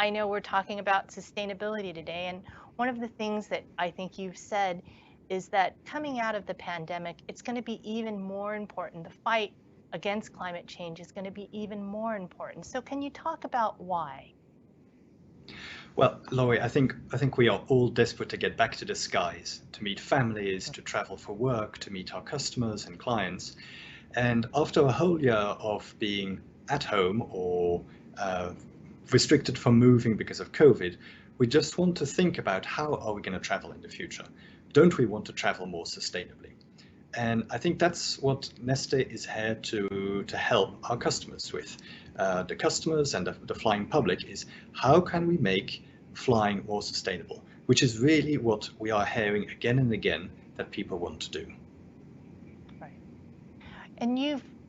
I know we're talking about sustainability today, and one of the things that I think you've said is that coming out of the pandemic, it's going to be even more important. The fight against climate change is going to be even more important. So, can you talk about why? Well, Laurie, I think we are all desperate to get back to the skies, to meet families, to travel for work, to meet our customers and clients. And after a whole year of being at home or uh, restricted from moving because of COVID, we just want to think about how are we going to travel in the future? Don't we want to travel more sustainably? And I think that's what Neste is here to help our customers with. The customers and the flying public is how can we make flying more sustainable, which is really what we are hearing again and again that people want to do. Right. And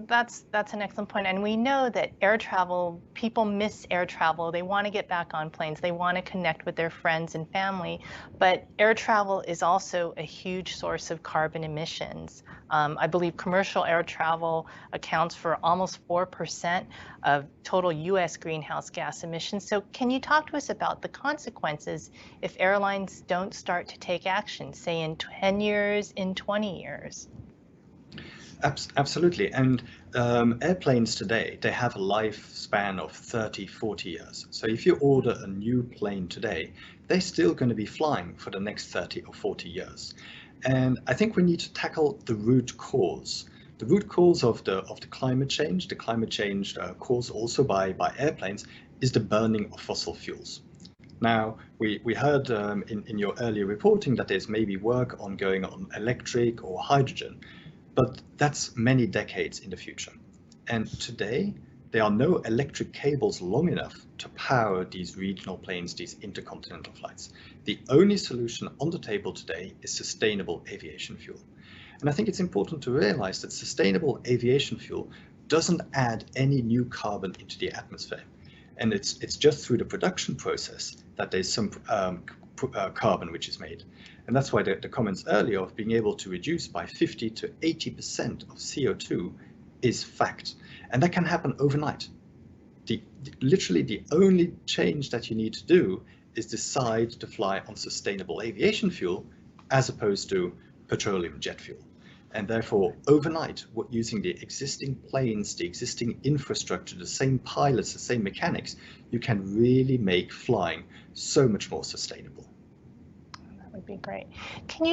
that's an excellent point. And we know that air travel, people miss air travel. They want to get back on planes. They want to connect with their friends and family. But air travel is also a huge source of carbon emissions. I believe commercial air travel accounts for almost 4% of total US greenhouse gas emissions. So can you talk to us about the consequences if airlines don't start to take action, say in 10 years, in 20 years? Absolutely. And airplanes today, they have a lifespan of 30, 40 years. So if you order a new plane today, they're still going to be flying for the next 30 or 40 years. And I think we need to tackle the root cause. The root cause of the climate change, caused also by airplanes, is the burning of fossil fuels. Now, we heard in your earlier reporting that there's maybe work ongoing on electric or hydrogen, but that's many decades in the future. And today, there are no electric cables long enough to power these regional planes, these intercontinental flights. The only solution on the table today is sustainable aviation fuel. And I think it's important to realize that sustainable aviation fuel doesn't add any new carbon into the atmosphere. And it's just through the production process that there's some carbon which is made. And that's why the comments earlier of being able to reduce by 50 to 80% of CO2 is fact. And that can happen overnight. Literally the only change that you need to do is decide to fly on sustainable aviation fuel as opposed to petroleum jet fuel. And therefore, overnight, using the existing planes, the existing infrastructure, the same pilots, the same mechanics, you can really make flying so much more sustainable. That would be great. Can you